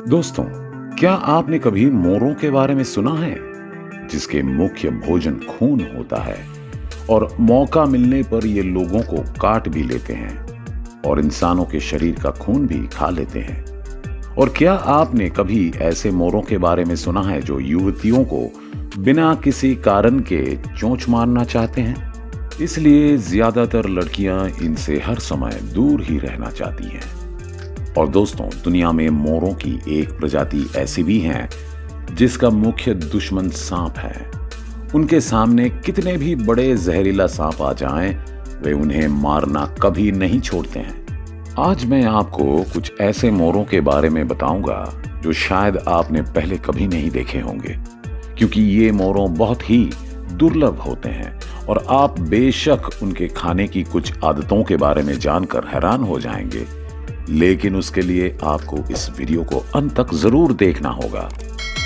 दोस्तों, क्या आपने कभी मोरों के बारे में सुना है जिसके मुख्य भोजन खून होता है और मौका मिलने पर ये लोगों को काट भी लेते हैं और इंसानों के शरीर का खून भी खा लेते हैं। और क्या आपने कभी ऐसे मोरों के बारे में सुना है जो युवतियों को बिना किसी कारण के चोंच मारना चाहते हैं? इसलिए ज्यादातर लड़कियां इनसे हर समय दूर ही रहना चाहती हैं। और दोस्तों, दुनिया में मोरों की एक प्रजाति ऐसी भी है जिसका मुख्य दुश्मन सांप है। उनके सामने कितने भी बड़े जहरीला सांप आ जाएं, वे उन्हें मारना कभी नहीं छोड़ते हैं। आज मैं आपको कुछ ऐसे मोरों के बारे में बताऊंगा जो शायद आपने पहले कभी नहीं देखे होंगे, क्योंकि ये मोरों बहुत ही दुर्लभ होते हैं और आप बेशक उनके खाने की कुछ आदतों के बारे में जानकर हैरान हो जाएंगे, लेकिन उसके लिए आपको इस वीडियो को अंत तक जरूर देखना होगा।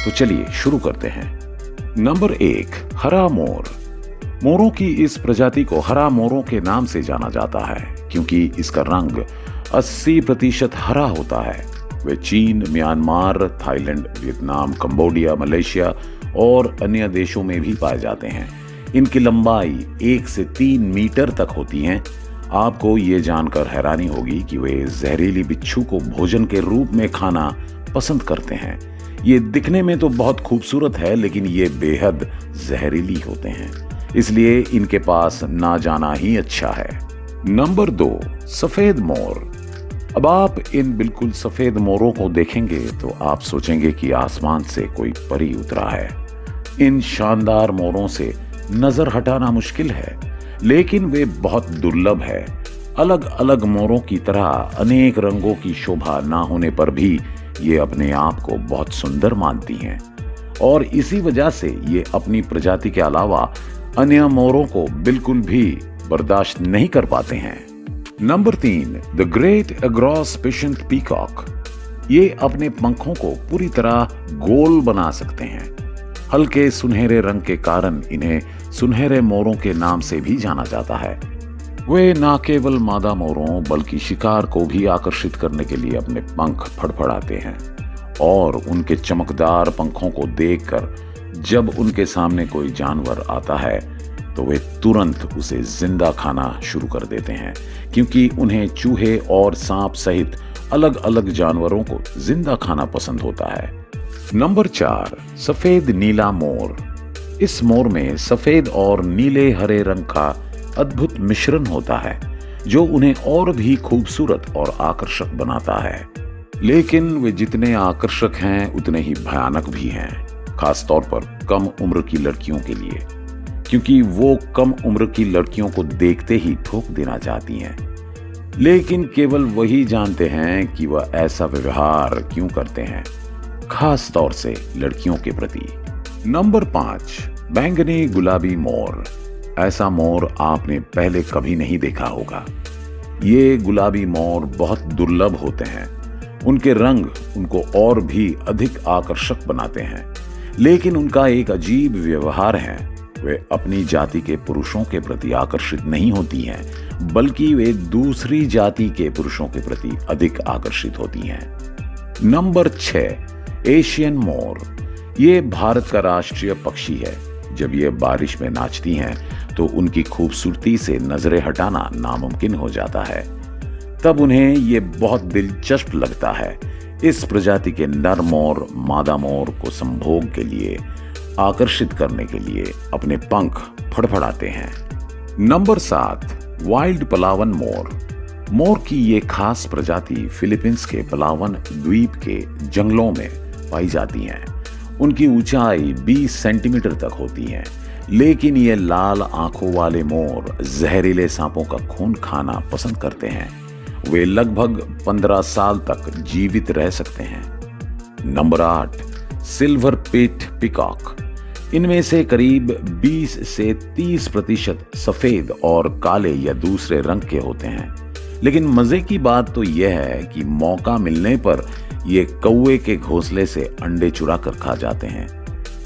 तो चलिए शुरू करते हैं। नंबर 1, हरा मोर। मोरों की इस प्रजाति को हरा मोरों के नाम से जाना जाता है क्योंकि इसका रंग 80% हरा होता है। वे चीन, Myanmar, Thailand, Vietnam, Cambodia, Malaysia और अन्य देशों में भी पाए जाते हैं। इनकी लंबाई 1 से 3 मीटर तक होती है। आपको ये जानकर हैरानी होगी कि वे जहरीली बिच्छू को भोजन के रूप में खाना पसंद करते हैं। ये दिखने में तो बहुत खूबसूरत है, लेकिन ये बेहद जहरीली होते हैं, इसलिए इनके पास ना जाना ही अच्छा है। नंबर 2, सफेद मोर। अब आप इन बिल्कुल सफेद मोरों को देखेंगे तो आप सोचेंगे कि आसमान से कोई परी उतरा है। इन शानदार मोरों से नजर हटाना मुश्किल है, लेकिन वे बहुत दुर्लभ है। अलग अलग मोरों की तरह अनेक रंगों की शोभा ना होने पर भी ये अपने आप को बहुत सुंदर मानती हैं और इसी वजह से ये अपनी प्रजाति के अलावा अन्य मोरों को बिल्कुल भी बर्दाश्त नहीं कर पाते हैं। नंबर 3, द ग्रेट अग्रॉस पेशेंट पीकॉक। ये अपने पंखों को पूरी तरह गोल बना सकते हैं। हल्के सुनहरे रंग के कारण इन्हें सुनहरे मोरों के नाम से भी जाना जाता है। वे न केवल मादा मोरों बल्कि शिकार को भी आकर्षित करने के लिए अपने पंख फड़फड़ाते हैं और उनके चमकदार पंखों को देखकर जब उनके सामने कोई जानवर आता है तो वे तुरंत उसे जिंदा खाना शुरू कर देते हैं, क्योंकि उन्हें चूहे और सांप सहित अलग अलग जानवरों को जिंदा खाना पसंद होता है। नंबर 4, सफेद नीला मोर। इस मोर में सफेद और नीले हरे रंग का अद्भुत मिश्रण होता है जो उन्हें और भी खूबसूरत और आकर्षक बनाता है। लेकिन वे जितने आकर्षक हैं उतने ही भयानक भी हैं, खासतौर पर कम उम्र की लड़कियों के लिए, क्योंकि वो कम उम्र की लड़कियों को देखते ही ठोक देना चाहती हैं। लेकिन केवल वही जानते हैं कि वह ऐसा व्यवहार क्यों करते हैं, खास तौर से लड़कियों के प्रति। नंबर 5, बैंगनी गुलाबी मोर। ऐसा मोर आपने पहले कभी नहीं देखा होगा। ये गुलाबी मोर बहुत दुर्लभ होते हैं। उनके रंग उनको और भी अधिक आकर्षक बनाते हैं, लेकिन उनका एक अजीब व्यवहार है। वे अपनी जाति के पुरुषों के प्रति आकर्षित नहीं होती हैं, बल्कि वे दूसरी जाति के पुरुषों के प्रति अधिक आकर्षित होती हैं। नंबर 6, एशियन मोर। ये भारत का राष्ट्रीय पक्षी है। जब ये बारिश में नाचती हैं तो उनकी खूबसूरती से नजरें हटाना नामुमकिन हो जाता है। तब उन्हें ये बहुत दिलचस्प लगता है। इस प्रजाति के नर मोर मादा मोर को संभोग के लिए आकर्षित करने के लिए अपने पंख फड़फड़ाते हैं। नंबर 7, वाइल्ड पलावन मोर। मोर की ये खास प्रजाति फिलीपींस के पलावन द्वीप के जंगलों में पाई जाती हैं। उनकी ऊंचाई 20 सेंटीमीटर तक होती है, लेकिन ये लाल आंखों वाले मोर जहरीले सांपों का खून खाना पसंद करते हैं। वे लगभग 15 साल तक जीवित रह सकते हैं। नंबर 8, सिल्वर पिट पिकॉक। इनमें से करीब 20 से 30% सफेद और काले या दूसरे रंग के होते हैं, लेकिन मजे की बात तो यह है कि मौका मिलने पर ये कौवे के घोंसले से अंडे चुरा कर खा जाते हैं।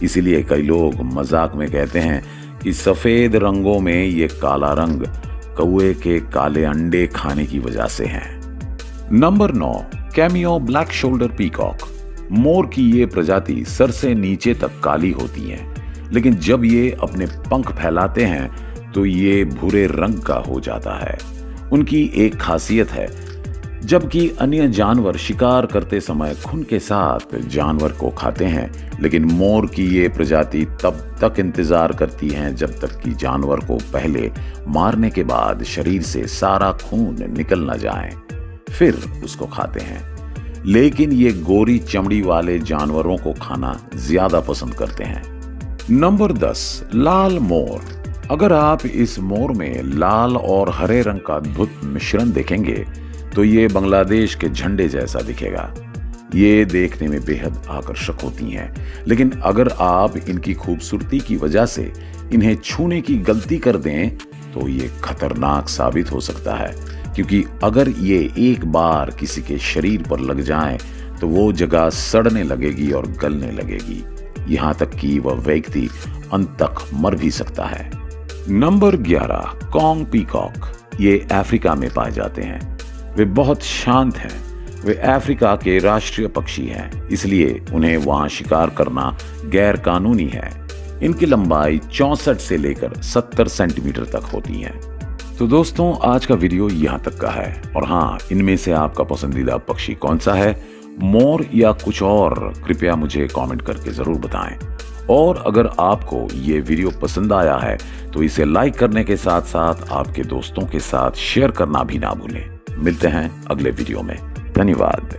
इसीलिए कई लोग मजाक में कहते हैं कि सफेद रंगों में ये काला रंग कौवे के काले अंडे खाने की वजह से हैं। Number 9, cameo black shoulder peacock. मोर की ये प्रजाति सर से नीचे तक काली होती हैं, लेकिन जब ये अपने पंख फैलाते हैं तो ये भूरे रंग का हो जाता है। उनकी एक खासियत है, जबकि अन्य जानवर शिकार करते समय खुन के साथ जानवर को खाते हैं, लेकिन मोर की ये प्रजाति तब तक इंतजार करती हैं जब तक कि जानवर को पहले मारने के बाद शरीर से सारा खून निकल न जाए, फिर उसको खाते हैं। लेकिन ये गोरी चमड़ी वाले जानवरों को खाना ज्यादा पसंद करते हैं। नंबर 10, लाल मोर। अगर आप इस मोर में लाल और हरे रंग का अद्भुत मिश्रण देखेंगे तो ये बांग्लादेश के झंडे जैसा दिखेगा। ये देखने में बेहद आकर्षक होती हैं, लेकिन अगर आप इनकी खूबसूरती की वजह से इन्हें छूने की गलती कर दें तो ये खतरनाक साबित हो सकता है, क्योंकि अगर ये एक बार किसी के शरीर पर लग जाएं तो वो जगह सड़ने लगेगी और गलने लगेगी, यहाँ तक कि वह व्यक्ति अंत तक मर भी सकता है। Number 11, Kong peacock. ये अफ्रीका में पाए जाते हैं। वे बहुत शांत हैं। वे अफ्रीका के राष्ट्रीय पक्षी हैं, इसलिए उन्हें वहां शिकार करना गैर कानूनी है। इनकी लंबाई 64 से लेकर 70 सेंटीमीटर तक होती है। तो दोस्तों, आज का वीडियो यहाँ तक का है। और हाँ, इनमें से आपका पसंदीदा पक्षी कौन सा है, मोर या कुछ और, कृपया मुझे कमेंट करके जरूर बताएं। और अगर आपको ये वीडियो पसंद आया है तो इसे लाइक करने के साथ साथ आपके दोस्तों के साथ शेयर करना भी ना भूलें। मिलते हैं अगले वीडियो में। धन्यवाद।